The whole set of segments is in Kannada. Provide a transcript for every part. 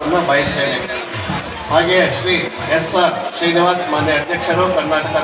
ಬಯಸ್ತೇನೆ. ಹಾಗೆಯೇ ಶ್ರೀ ಎಸ್.ಆರ್. ಶ್ರೀನಿವಾಸ್ ಮಾನ್ಯ ಅಧ್ಯಕ್ಷರು, ಕರ್ನಾಟಕ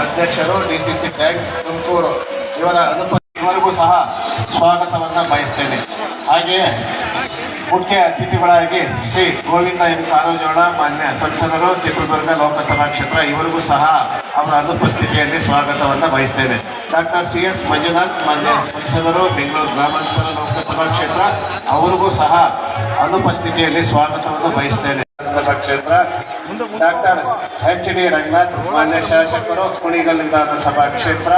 ಅಧ್ಯಕ್ಷರು, DCC ಬ್ಯಾಂಕ್ ತುಮಕೂರು ಇವರಿಗೂ ಸಹ ಸ್ವಾಗತವನ್ನು ಬಯಸ್ತೇನೆ. ಹಾಗೆಯೇ ಮುಖ್ಯ ಅತಿಥಿಗಳಾಗಿ ಶ್ರೀ ಗೋವಿಂದ ಎಂ ಕಾರಜೋಳ ಮಾನ್ಯ ಸಂಸದರು, ಚಿತ್ರದುರ್ಗ ಲೋಕಸಭಾ ಕ್ಷೇತ್ರ, ಇವರಿಗೂ ಸಹ ಅವರ ಅನುಪಸ್ಥಿತಿಯಲ್ಲಿ ಸ್ವಾಗತವನ್ನು ಬಯಸ್ತೇನೆ. ಡಾಕ್ಟರ್ CS ಮಂಜುನಾಥ್ ಮಾನ್ಯ ಸಂಸದರು, ಬೆಂಗಳೂರು ಗ್ರಾಮಾಂತರ ಲೋಕಸಭಾ ಕ್ಷೇತ್ರ, ಅವರಿಗೂ ಸಹ ಅನುಪಸ್ಥಿತಿಯಲ್ಲಿ ಸ್ವಾಗತವನ್ನು ಬಯಸ್ತೇನೆ. ವಿಧಾನಸಭಾ ಕ್ಷೇತ್ರ ಡಾಕ್ಟರ್ HD ರಂಗನಾಥ್ ಮಾನ್ಯ ಶಾಸಕರು, ಕುಣಿಗಲ್ ವಿಧಾನಸಭಾ ಕ್ಷೇತ್ರ,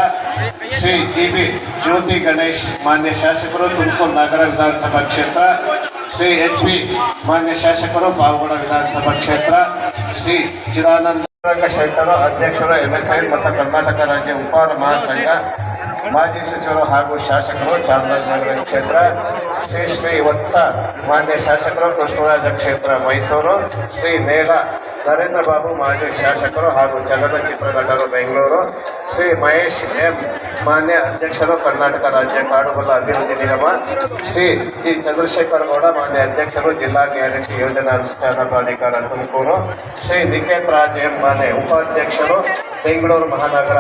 ಶ್ರೀ GB ಜ್ಯೋತಿ ಗಣೇಶ್ ಮಾನ್ಯ ಶಾಸಕರು, ತುಮಕೂರು ನಗರ ವಿಧಾನಸಭಾ ಕ್ಷೇತ್ರ, ಶ್ರೀ HV ಮಾನ್ಯ ಶಾಸಕರು, ಪಾವಗಡ ವಿಧಾನಸಭಾ ಕ್ಷೇತ್ರ, ಶ್ರೀ ಚಿದಾನಂದ ಶಂಕರ ಅಧ್ಯಕ್ಷರು, MSI ಮತ್ತು ಕರ್ನಾಟಕ ರಾಜ್ಯ ಉಪಹಾರ ಮಹಾಸಂಘ, ಮಾಜಿ ಸಚಿವರು ಹಾಗೂ ಶಾಸಕರು, ಚಾಮರಾಜನಗರ ಕ್ಷೇತ್ರ, ಶ್ರೀ ವತ್ಸ ಮಾನ್ಯ ಶಾಸಕರು, ಕೃಷ್ಣರಾಜ ಕ್ಷೇತ್ರ ಮೈಸೂರು, ಶ್ರೀ ನೇಲ ನರೇಂದ್ರ ಬಾಬು ಮಾಜಿ ಶಾಸಕರು ಹಾಗೂ ಚಲನಚಿತ್ರ ನಟರು ಬೆಂಗಳೂರು, ಶ್ರೀ ಮಹೇಶ್ M ಮಾನ್ಯ ಅಧ್ಯಕ್ಷರು, ಕರ್ನಾಟಕ ರಾಜ್ಯ ಕಾಡುಗೊಲ್ಲ ಅಭಿವೃದ್ಧಿ ನಿಗಮ, ಶ್ರೀ G ಚಂದ್ರಶೇಖರ್ ಗೌಡ ಮಾನ್ಯ ಅಧ್ಯಕ್ಷರು, ಜಿಲ್ಲಾ ಗ್ಯಾರಂಟಿ ಯೋಜನಾ ಅನುಷ್ಠಾನ ಪ್ರಾಧಿಕಾರ ತುಮಕೂರು, ಶ್ರೀ ನಿಕೇತ್ ರಾಜ್ M ಮಾನ್ಯ ಉಪಾಧ್ಯಕ್ಷರು, ಬೆಂಗಳೂರು ಮಹಾನಗರ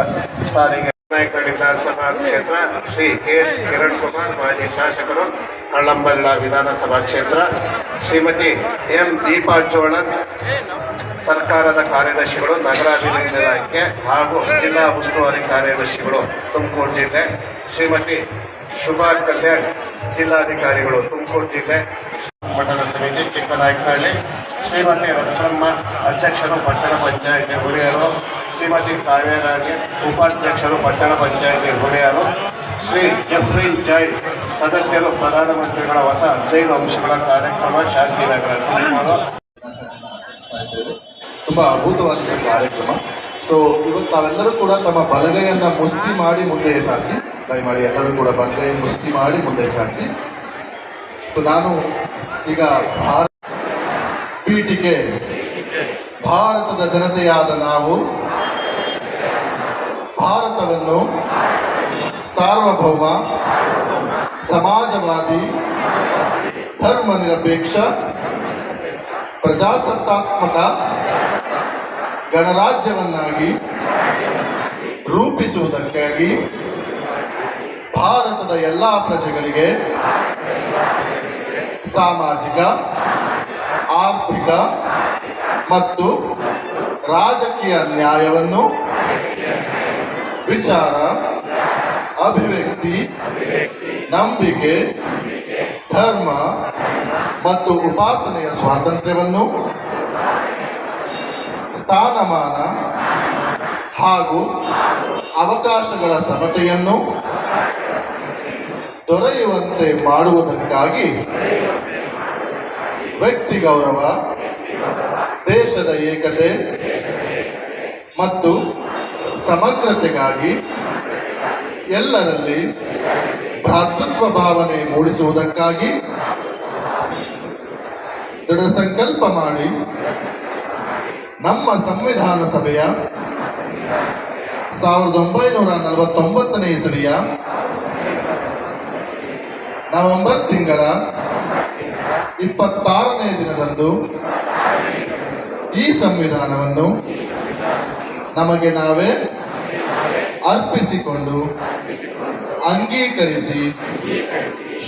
ಸಾರಿಗೆ ನಾಯಕ ವಿಧಾನಸಭಾ ಕ್ಷೇತ್ರ, ಶ್ರೀ KS ಕಿರಣ್ ಕುಮಾರ್ ಮಾಜಿ ಶಾಸಕರು, ಕಳ್ಳಂಬಲ್ಲ ವಿಧಾನಸಭಾ ಕ್ಷೇತ್ರ, ಶ್ರೀಮತಿ M ದೀಪಾ ಚೋಳನ್ ಸರ್ಕಾರದ ಕಾರ್ಯದರ್ಶಿಗಳು, ನಗರಾಭಿವೃದ್ಧಿ ಇಲಾಖೆ ಹಾಗೂ ಜಿಲ್ಲಾ ಉಸ್ತುವಾರಿ ಕಾರ್ಯದರ್ಶಿಗಳು ತುಮಕೂರು ಜಿಲ್ಲೆ, ಶ್ರೀಮತಿ ಶುಭಾ ಕಲ್ಯಾಣ್ ಜಿಲ್ಲಾಧಿಕಾರಿಗಳು ತುಮಕೂರು ಜಿಲ್ಲೆ, ಪಟ್ಟಣ ಸಮಿತಿ ಚಿಕ್ಕನಾಯಕನಹಳ್ಳಿ, ಶ್ರೀಮತಿ ರತ್ನಮ್ಮ ಅಧ್ಯಕ್ಷರು, ಪಟ್ಟಣ ಪಂಚಾಯಿತಿ ಹುಳಿಯರು, ಶ್ರೀಮತಿ ಕಾವೇರಾಣಿ ಉಪಾಧ್ಯಕ್ಷರು, ಪಟ್ಟಣ ಪಂಚಾಯಿತಿ ಹುಳಿಯರು, ಶ್ರೀ ಜಫ್ರಿನ್ ಜೈ ಸದಸ್ಯರು, ಪ್ರಧಾನಮಂತ್ರಿಗಳ ಹೊಸ 15 ಅಂಶಗಳ ಕಾರ್ಯಕ್ರಮ, ಶಾಂತಿನಗರ ತುಮಕೂರು. ತುಂಬ ಅದ್ಭುತವಾದ ಕಾರ್ಯಕ್ರಮ. ಸೊ ಇವತ್ತು ತಾವೆಲ್ಲರೂ ಕೂಡ ತಮ್ಮ ಬಲಗೈಯನ್ನು ಮುಷ್ಟಿ ಮಾಡಿ ಮುಂದೆ ಚಾಚಿ, ದಯಮಾಡಿ ಎಲ್ಲರೂ ಕೂಡ ಬಲಗೈ ಮುಷ್ಟಿ ಮಾಡಿ ಮುಂದೆ ಚಾಚಿ. ಸೊ ನಾನು ಈಗ ಪೀಠಿಕೆ ಭಾರತದ ಜನತೆಯಾದ ನಾವು ಭಾರತವನ್ನು ಸಾರ್ವಭೌಮ, ಸಮಾಜವಾದಿ, ಧರ್ಮ ನಿರಪೇಕ್ಷ, ಪ್ರಜಾಸತ್ತಾತ್ಮಕ ಗಣರಾಜ್ಯವನ್ನಾಗಿ ರೂಪಿಸುವುದಕ್ಕಾಗಿ ಭಾರತದ ಎಲ್ಲ ಪ್ರಜೆಗಳಿಗೆ ಸಾಮಾಜಿಕ, ಆರ್ಥಿಕ ಮತ್ತು ರಾಜಕೀಯ ನ್ಯಾಯವನ್ನು, ವಿಚಾರ, ಅಭಿವ್ಯಕ್ತಿ, ನಂಬಿಕೆ, ಧರ್ಮ ಮತ್ತು ಉಪಾಸನೆಯ ಸ್ವಾತಂತ್ರ್ಯವನ್ನು, ಸ್ಥಾನಮಾನ ಹಾಗೂ ಅವಕಾಶಗಳ ಸಮತೆಯನ್ನು ದೊರೆಯುವಂತೆ ಮಾಡುವುದಕ್ಕಾಗಿ ವ್ಯಕ್ತಿ ಗೌರವ, ದೇಶದ ಏಕತೆ ಮತ್ತು ಸಮಗ್ರತೆಗಾಗಿ ಎಲ್ಲರಲ್ಲಿ ಭ್ರಾತೃತ್ವ ಭಾವನೆ ಮೂಡಿಸುವುದಕ್ಕಾಗಿ ದೃಢ ಸಂಕಲ್ಪ ಮಾಡಿ ನಮ್ಮ ಸಂವಿಧಾನ ಸಭೆಯ 1949ನೇ ಇಸವಿಯ ನವೆಂಬರ್ ತಿಂಗಳ 26ನೇ ದಿನದಂದು ಈ ಸಂವಿಧಾನವನ್ನು ನಮಗೆ ನಾವೇ ಅರ್ಪಿಸಿಕೊಂಡು ಅಂಗೀಕರಿಸಿ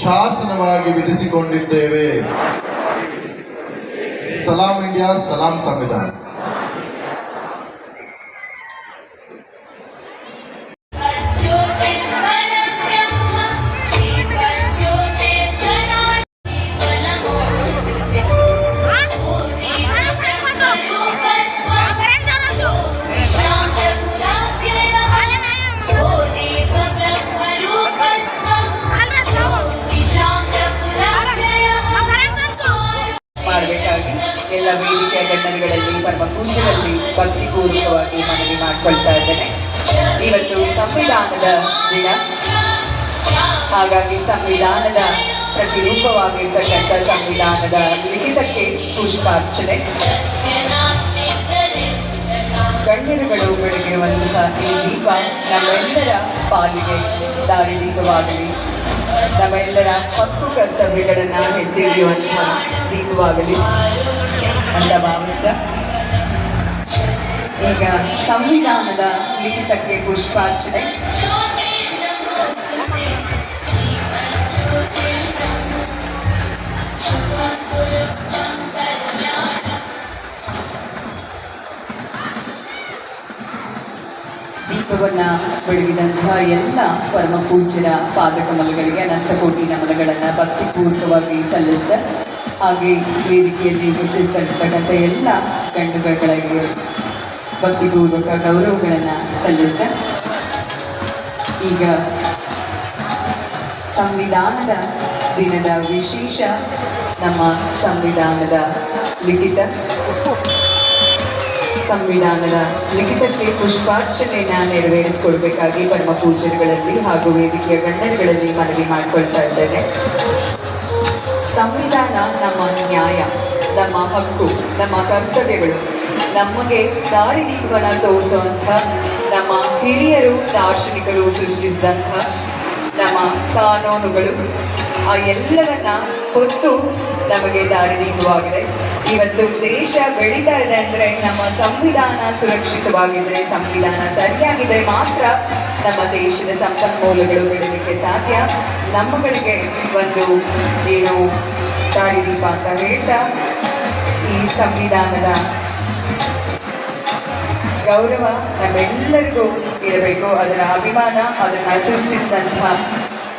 ಶಾಸನವಾಗಿ ವಿಧಿಸಿಕೊಂಡಿದ್ದೇವೆ. ಸಲಾಂ ಇಂಡಿಯಾ, ಸಲಾಂ ಸಂವಿಧಾನ. ಎಲ್ಲ ವೇದಿಕೆಯ ಗಣ್ಯರುಗಳಲ್ಲಿ ಪರಮ ಪೂಜ್ಯರಲ್ಲಿ ಭಕ್ತಿಪೂರ್ವಕವಾಗಿ ಮನವಿ ಮಾಡಿಕೊಳ್ತಾ ಇದ್ದೇನೆ. ಇವತ್ತು ಸಂವಿಧಾನದ ದಿನ, ಹಾಗಾಗಿ ಸಂವಿಧಾನದ ಪ್ರತಿರೂಪವಾಗಿರ್ತಕ್ಕಂಥ ಸಂವಿಧಾನದ ಲಿಖಿತಕ್ಕೆ ಪುಷ್ಪಾರ್ಚನೆ, ಗಣ್ಯರುಗಳು ಬೆಳಗಿರುವಂತಹ ಈ ದೀಪ ನಮ್ಮೆಲ್ಲರ ಪಾಲಿಗೆ ದಾರಿದೀಪವಾಗಲಿ, ನಮ್ಮೆಲ್ಲರ ಹಕ್ಕು ಕರ್ತವ್ಯಗಳನ್ನು ಎತ್ತಿಡಿಯುವಂತಹ ದೀಪವಾಗಲಿ. ಅಂತ ಭಾವಿಸ್ದ ಈಗ ಸಂವಿಧಾನದ ಲಿಖಿತಕ್ಕೆ ಪುಷ್ಪಾರ್ಚನೆ. ದೀಪವನ್ನ ಬೆಳಗಿದಂತಹ ಎಲ್ಲ ಪರಮ ಪೂಜ್ಯರ ಪಾದಕಮಲಗಳಿಗೆ ಅನಂತ ಕೋಟಿ ನಮನಗಳನ್ನು ಭಕ್ತಿಪೂರ್ವಕವಾಗಿ ಸಲ್ಲಿಸಿದ ಹಾಗೆ ವೇದಿಕೆಯಲ್ಲಿ ಹೆಸರಿರ್ತಕ್ಕಂಥ ಎಲ್ಲ ಗಂಡುಗಳಿಗೆ ಭಕ್ತಿಪೂರ್ವಕ ಗೌರವಗಳನ್ನು ಸಲ್ಲಿಸಿದ ಈಗ ಸಂವಿಧಾನದ ದಿನದ ವಿಶೇಷ ನಮ್ಮ ಸಂವಿಧಾನದ ಲಿಖಿತಕ್ಕೆ ಪುಷ್ಪಾರ್ಚನೆಯನ್ನು ನೆರವೇರಿಸಿಕೊಳ್ಬೇಕಾಗಿ ಪರಮ ಪೂಜ್ಯರುಗಳಲ್ಲಿ ಹಾಗೂ ವೇದಿಕೆಯ ಗಣ್ಯರುಗಳಲ್ಲಿ ಮನವಿ ಮಾಡಿಕೊಳ್ತಾ ಇದ್ದೇನೆ. ಸಂವಿಧಾನ ನಮ್ಮ ನ್ಯಾಯ, ನಮ್ಮ ಹಕ್ಕು, ನಮ್ಮ ಕರ್ತವ್ಯಗಳು, ನಮಗೆ ದಾರಿದೀಪವನ್ನು ತೋರಿಸುವಂಥ ನಮ್ಮ ಹಿರಿಯರು ದಾರ್ಶನಿಕರು ಸೃಷ್ಟಿಸಿದಂಥ ನಮ್ಮ ಕಾನೂನುಗಳು ಆ ಎಲ್ಲವನ್ನ ಹೊತ್ತು ನಮಗೆ ದಾರಿದೀಪವಾಗಿದೆ. ಇವತ್ತು ದೇಶ ಬೆಳೀತಾ ಇದೆ ಅಂದರೆ ನಮ್ಮ ಸಂವಿಧಾನ ಸುರಕ್ಷಿತವಾಗಿದ್ದರೆ, ಸಂವಿಧಾನ ಸರಿಯಾಗಿದ್ದರೆ ಮಾತ್ರ ನಮ್ಮ ದೇಶದ ಸಂಪನ್ಮೂಲಗಳು ಬೆಳೀಲಿಕ್ಕೆ ಸಾಧ್ಯ. ನಮ್ಮಗಳಿಗೆ ಒಂದು ಏನು ದಾರಿದೀಪ ಅಂತ ಹೇಳ್ತಾ ಈ ಸಂವಿಧಾನದ ಗೌರವ ನಮ್ಮೆಲ್ಲರಿಗೂ ಇರಬೇಕು. ಅದರ ಅಭಿಮಾನ, ಅದನ್ನು ಸೃಷ್ಟಿಸಿದಂತಹ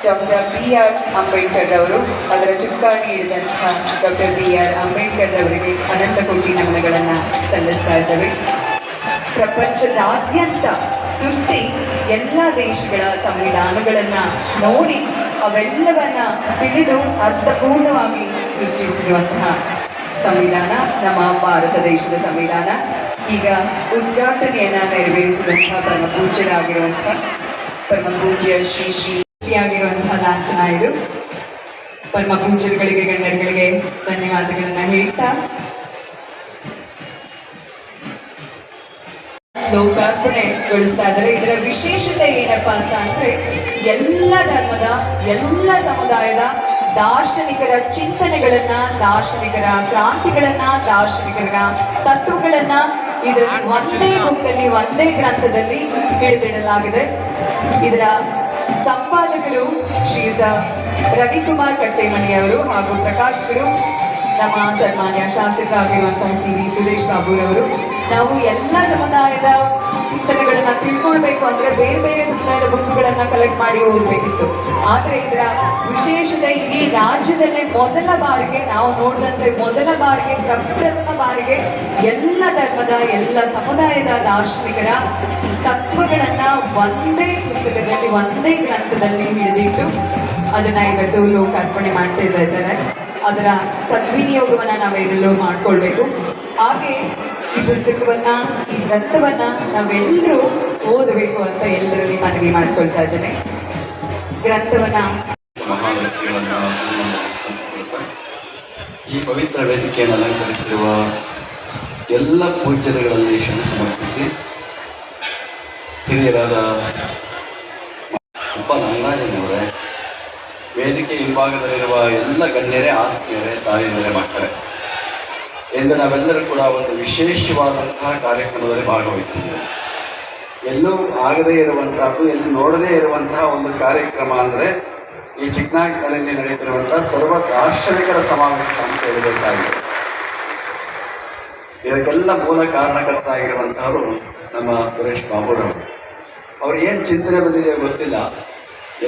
ಡಾಕ್ಟರ್ B.R. ಅಂಬೇಡ್ಕರ್ ಅವರು, ಅದರ ಚುಕ್ಕಾಣಿ ಹಿಡಿದಂತಹ ಡಾಕ್ಟರ್ B.R. ಅಂಬೇಡ್ಕರ್ ಅವರಿಗೆ ಅನಂತ ಕೋಟಿ ನಮನಗಳನ್ನು ಸಲ್ಲಿಸ್ತಾ ಇದ್ದೇವೆ. ಪ್ರಪಂಚದಾದ್ಯಂತ ಸುತ್ತಿ ಎಲ್ಲ ದೇಶಗಳ ಸಂವಿಧಾನಗಳನ್ನು ನೋಡಿ ಅವೆಲ್ಲವನ್ನ ತಿಳಿದು ಅರ್ಥಪೂರ್ಣವಾಗಿ ಸೃಷ್ಟಿಸಿರುವಂತಹ ಸಂವಿಧಾನ ನಮ್ಮ ಭಾರತ ದೇಶದ ಸಂವಿಧಾನ. ಈಗ ಉದ್ಘಾಟನೆಯನ್ನು ನೆರವೇರಿಸಿದಂತಹ ಪರಮ ಪೂಜ್ಯರಾಗಿರುವಂತಹ ಪರಮ ಪೂಜ್ಯ ಶ್ರೀಯಾಗಿರುವಂತಹ ಲಾಂಛನ ಇದು. ಪರಮ ಪೂಜ್ಯರುಗಳಿಗೆ ಗಣ್ಯರುಗಳಿಗೆ ಧನ್ಯವಾದಗಳನ್ನು ಹೇಳ್ತಾ ಲೋಕಾರ್ಪಣೆಗೊಳಿಸ್ತಾ ಇದ್ದಾರೆ. ಇದರ ವಿಶೇಷತೆ ಏನಪ್ಪಾ ಅಂತ ಅಂದ್ರೆ ಎಲ್ಲ ಧರ್ಮದ, ಎಲ್ಲ ಸಮುದಾಯದ ದಾರ್ಶನಿಕರ ಚಿಂತನೆಗಳನ್ನ, ದಾರ್ಶನಿಕರ ಕ್ರಾಂತಿಗಳನ್ನ, ದಾರ್ಶನಿಕರ ತತ್ವಗಳನ್ನ ಇದರಲ್ಲಿ ಒಂದೇ ಬುಕ್ಕಲ್ಲಿ, ಒಂದೇ ಗ್ರಂಥದಲ್ಲಿ ಹಿಡಿದಿಡಲಾಗಿದೆ. ಇದರ ಸಂಪಾದಕರು ಶ್ರೀಯುತ ರವಿಕುಮಾರ್ ಕಟ್ಟೇಮನಿಯವರು ಹಾಗೂ ಪ್ರಕಾಶಕರು ನಮ್ಮ ಸನ್ಮಾನ್ಯ ಶಾಸಕರಾಗಿರುವಂತಹ CV ಸುರೇಶ್ ಬಾಬುರವರು. ನಾವು ಎಲ್ಲ ಸಮುದಾಯದ ಚಿಂತನೆಗಳನ್ನ ತಿಳ್ಕೊಳ್ಬೇಕು ಅಂದ್ರೆ ಬೇರೆ ಬೇರೆ ಸಮುದಾಯದ ಬುಕ್ಗಳನ್ನು ಕಲೆಕ್ಟ್ ಮಾಡಿ ಓದಬೇಕಿತ್ತು. ಆದರೆ ಇದರ ವಿಶೇಷತೆ ಇಡೀ ರಾಜ್ಯದಲ್ಲೇ ಮೊದಲ ಬಾರಿಗೆ ನಾವು ನೋಡಿದಂತೆ ಪ್ರಪ್ರಥಮ ಬಾರಿಗೆ ಎಲ್ಲ ಧರ್ಮದ, ಎಲ್ಲ ಸಮುದಾಯದ ದಾರ್ಶನಿಕರ ತತ್ವಗಳನ್ನ ಒಂದೇ ಪುಸ್ತಕದಲ್ಲಿ, ಒಂದೇ ಗ್ರಂಥದಲ್ಲಿ ಹಿಡಿದಿಟ್ಟು ಅದನ್ನ ಇವತ್ತು ಲೋಕಾರ್ಪಣೆ ಮಾಡ್ತಾ ಇದ್ದಾರೆ. ಅದರ ಸದ್ವಿನಿಯೋಗವನ್ನ ನಾವೆಲ್ಲರೂ ಮಾಡ್ಕೊಳ್ಬೇಕು. ಹಾಗೆ ಈ ಪುಸ್ತಕವನ್ನ, ಈ ಗ್ರಂಥವನ್ನ ನಾವೆಲ್ಲರೂ ಓದಬೇಕು ಅಂತ ಎಲ್ಲರಲ್ಲಿ ಮನವಿ ಮಾಡ್ಕೊಳ್ತಾ ಇದ್ದೇನೆ. ಗ್ರಂಥವನ್ನ ಮಹಾನ್ ವ್ಯಕ್ತಿಗಳನ್ನು ಸ್ಮರಿಸಿಕೊಳ್ತಾ ಈ ಪವಿತ್ರ ವೇದಿಕೆಯನ್ನು ಅಲಂಕರಿಸಿರುವ ಎಲ್ಲ ಪೂಜ್ಯರುಗಳಲ್ಲಿ ಕ್ಷಮೆ ಸಮರ್ಪಿಸಿ ಹಿರಿಯರಾದ ಉಪ ನಾಗರಾಜನವರೇ, ವೇದಿಕೆ ಹಿಂಭಾಗದಲ್ಲಿರುವ ಎಲ್ಲ ಗಣ್ಯರೇ, ಆತ್ಮೀಯರೇ, ತಾಯಿಯರೇ, ಮಕ್ಕಳೇ, ಎಂದು ನಾವೆಲ್ಲರೂ ಕೂಡ ಒಂದು ವಿಶೇಷವಾದಂತಹ ಕಾರ್ಯಕ್ರಮದಲ್ಲಿ ಭಾಗವಹಿಸಿದ್ದೇವೆ. ಎಲ್ಲೂ ಆಗದೇ ಇರುವಂತಹದ್ದು, ಎಲ್ಲೂ ನೋಡದೇ ಇರುವಂತಹ ಒಂದು ಕಾರ್ಯಕ್ರಮ ಅಂದರೆ ಈ ಚಿಕ್ಕನಾಯಕನಲ್ಲಿ ನಡೀತಿರುವಂತಹ ಸರ್ವ ದಾರ್ಶನಿಕರ ಸಮಾವೇಶ ಅಂತ ಹೇಳಬೇಕಾಗಿದೆ. ಇದಕ್ಕೆಲ್ಲ ಮೂಲ ಕಾರಣಕರ್ತರಾಗಿರುವಂತಹವರು ನಮ್ಮ ಸುರೇಶ್ ಬಾಬುರವರು. ಅವ್ರು ಏನು ಚಿಂತನೆ ಬಂದಿದೆ ಗೊತ್ತಿಲ್ಲ,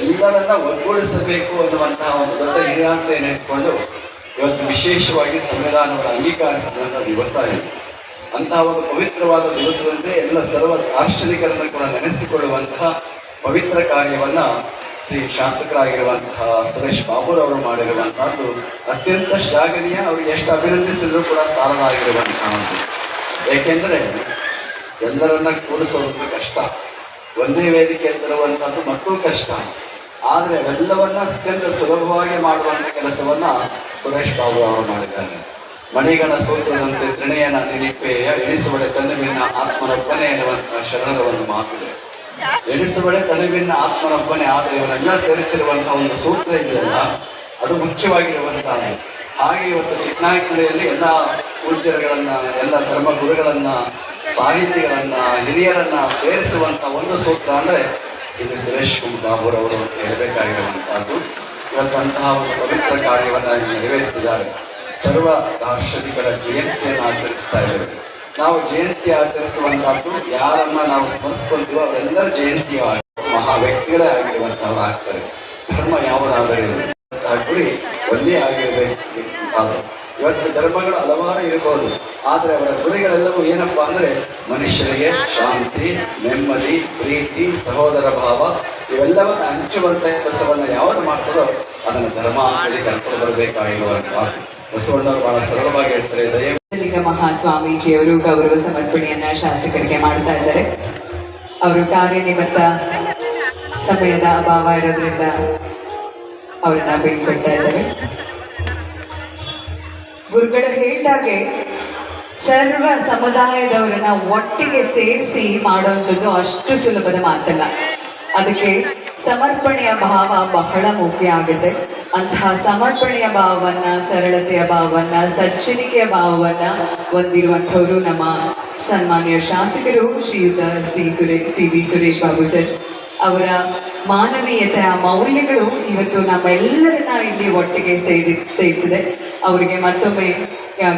ಎಲ್ಲರನ್ನ ಒಗ್ಗೂಡಿಸಬೇಕು ಅನ್ನುವಂತಹ ಒಂದು ದೊಡ್ಡ ಹಿರಿಯಾಸೆಯನ್ನು ಇಟ್ಕೊಂಡು ಇವತ್ತು ವಿಶೇಷವಾಗಿ ಸಂವಿಧಾನವನ್ನು ಅಂಗೀಕರಿಸಿದಂಥ ದಿವಸ ಇದು. ಅಂತಹ ಒಂದು ಪವಿತ್ರವಾದ ದಿವಸದಂತೆ ಎಲ್ಲ ಸರ್ವ ದಾರ್ಶನಿಕರನ್ನು ಕೂಡ ನೆನೆಸಿಕೊಳ್ಳುವಂತಹ ಪವಿತ್ರ ಕಾರ್ಯವನ್ನು ಶ್ರೀ ಶಾಸಕರಾಗಿರುವಂತಹ ಸುರೇಶ್ ಬಾಬುರವರು ಮಾಡಿರುವಂತಹದ್ದು ಅತ್ಯಂತ ಶ್ಲಾಘನೀಯ. ಅವ್ರಿಗೆ ಎಷ್ಟು ಅಭಿನಂದಿಸಿದ್ರು ಕೂಡ ಸಾಲದಾಗಿರುವಂತಹದ್ದು. ಏಕೆಂದರೆ ಎಲ್ಲರನ್ನ ಕೂಡಿಸೋದು ಕಷ್ಟ, ಒಂದೇ ವೇದಿಕೆ ತರುವಂಥದ್ದು ಮತ್ತೂ ಕಷ್ಟ. ಆದರೆ ಅವೆಲ್ಲವನ್ನ ಅತ್ಯಂತ ಸುಲಭವಾಗಿ ಮಾಡುವಂಥ ಕೆಲಸವನ್ನ ಸುರೇಶ್ ಬಾಬು ಅವರು ಮಾಡಿದ್ದಾರೆ. ಮಣಿಗಳ ಸೂತ್ರದಂತೆ ತ್ರಿಣಯನ ನಿನಿಪೆಯ ಎಣಿಸುವಡೆ ತನ್ನುವಿನ ಆತ್ಮನೊಬ್ಬನೇ ಎನ್ನುವಂತಹ ಶರಣರ ಒಂದು ಮಾತಿದೆ. ಎಣಿಸುವಡೆ ತನುವಿನ ಆತ್ಮನೊಬ್ಬನೇ. ಆದರೆ ಇವರೆಲ್ಲ ಸೇರಿಸಿರುವಂತಹ ಒಂದು ಸೂತ್ರ ಇದೆಯಲ್ಲ, ಅದು ಮುಖ್ಯವಾಗಿರುವಂತಹದ್ದು. ಹಾಗೆ ಇವತ್ತು ಚಿಕ್ಕನಾಯಕನಹಳ್ಳಿಯಲ್ಲಿ ಎಲ್ಲ ಪೂಜ್ಯರುಗಳನ್ನ, ಎಲ್ಲ ಧರ್ಮ ಗುರುಗಳನ್ನ, ಸಾಹಿತಿಗಳನ್ನ, ಹಿರಿಯರನ್ನ ಸೇರಿಸುವಂತ ಒಂದು ಸೂತ್ರ ಅಂದ್ರೆ ಶ್ರೀ ಸುರೇಶ್ ಬಾಬುರವರು ಅಂತ ಹೇಳಬೇಕಾಗಿರುವಂತಹದ್ದು. ಇವತ್ತಂತಹ ಒಂದು ಪವಿತ್ರ ಕಾರ್ಯವನ್ನ ನೆರವೇರಿಸಿದ್ದಾರೆ. ಸರ್ವ ದಾರ್ಶನಿಕರ ಜಯಂತಿಯನ್ನು ಆಚರಿಸ್ತಾ ಇದ್ದೇವೆ. ನಾವು ಜಯಂತಿ ಆಚರಿಸುವಂತಹದ್ದು ಯಾರನ್ನ ನಾವು ಸ್ಮರಿಸ್ಕೊಳ್ತೀವೋ ಅವರೆಲ್ಲರ ಜಯಂತಿ ಮಹಾ ವ್ಯಕ್ತಿಗಳೇ ಆಗಿರುವಂತಹವ್ರು ಆಗ್ತಾರೆ. ಧರ್ಮ ಯಾವುದಾದರೆ ಗುರಿ ಒಂದೇ ಆಗಿರಬೇಕು. ಇವತ್ತು ಧರ್ಮಗಳು ಹಲವಾರು ಇರಬಹುದು, ಆದರೆ ಅವರ ಗುರಿಗಳೆಲ್ಲವೂ ಏನಪ್ಪಾ ಅಂದ್ರೆ ಮನುಷ್ಯರಿಗೆ ಶಾಂತಿ, ನೆಮ್ಮದಿ, ಪ್ರೀತಿ, ಸಹೋದರ ಭಾವ ಇವೆಲ್ಲವನ್ನ ಹಂಚುವಂತ ಕೆಲಸವನ್ನ ಯಾವುದು ಮಾಡ್ತದೋ ಅದನ್ನು ಧರ್ಮ ಅಂತೇಳಿ ಕರ್ಕೊಂಡು ಬರಬೇಕಾಗಿರುವಂತ ಬಸವಣ್ಣವರು ಬಹಳ ಸರಳವಾಗಿ ಹೇಳ್ತಾರೆ. ಲಿಂಗ ಮಹಾಸ್ವಾಮೀಜಿಯವರು ಗೌರವ ಸಮರ್ಪಣೆಯನ್ನ ಶಾಸಕರಿಗೆ ಮಾಡ್ತಾ ಇದ್ದಾರೆ. ಅವರು ಕಾರ್ಯನಿಮಿತ್ತ ಸಮಯದ ಅಭಾವ ಇರೋದ್ರಿಂದ ಅವರನ್ನ ಬೀಳ್ಕೊಡ್ತಾ ಇದ್ದಾರೆ. ಗುರುಗಳು ಹೇಳಿದಾಗೆ ಸರ್ವ ಸಮುದಾಯದವರನ್ನ ಒಟ್ಟಿಗೆ ಸೇರಿಸಿ ಮಾಡುವಂಥದ್ದು ಅಷ್ಟು ಸುಲಭದ ಮಾತಲ್ಲ. ಅದಕ್ಕೆ ಸಮರ್ಪಣೆಯ ಭಾವ ಬಹಳ ಮುಖ್ಯ ಆಗುತ್ತೆ. ಅಂತಹ ಸಮರ್ಪಣೆಯ ಭಾವವನ್ನ, ಸರಳತೆಯ ಭಾವವನ್ನ, ಸಜ್ಜನಿಕೆಯ ಭಾವವನ್ನ ಹೊಂದಿರುವಂಥವರು ನಮ್ಮ ಸನ್ಮಾನ್ಯ ಶಾಸಕರು ಶ್ರೀಯುತ C V Suresh Babu sir. ಅವರ ಮಾನವೀಯತೆಯ ಮೌಲ್ಯಗಳು ಇವತ್ತು ನಮ್ಮೆಲ್ಲರನ್ನ ಇಲ್ಲಿ ಒಟ್ಟಿಗೆ ಸೇರಿಸಿದೆ. ಅವರಿಗೆ ಮತ್ತೊಮ್ಮೆ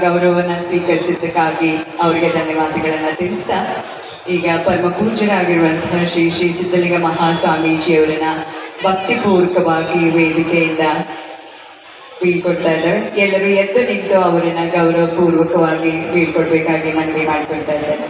ಗೌರವವನ್ನು ಸ್ವೀಕರಿಸಿದ್ದಕ್ಕಾಗಿ ಅವರಿಗೆ ಧನ್ಯವಾದಗಳನ್ನು ತಿಳಿಸ್ತಾ, ಈಗ ಪರಮ ಪೂಜ್ಯರಾಗಿರುವಂತಹ ಶ್ರೀ ಶ್ರೀ ಸಿದ್ಧಲಿಂಗ ಮಹಾಸ್ವಾಮೀಜಿಯವರನ್ನ ಭಕ್ತಿಪೂರ್ವಕವಾಗಿ ವೇದಿಕೆಯಿಂದ ಬೀಳ್ಕೊಡ್ತಾ ಇದ್ದಾರೆ. ಎಲ್ಲರೂ ಎದ್ದು ನಿಂತು ಅವರನ್ನ ಗೌರವಪೂರ್ವಕವಾಗಿ ಬೀಳ್ಕೊಡ್ಬೇಕಾಗಿ ಮನವಿ ಮಾಡ್ಕೊಳ್ತಾ ಇದ್ದಾರೆ.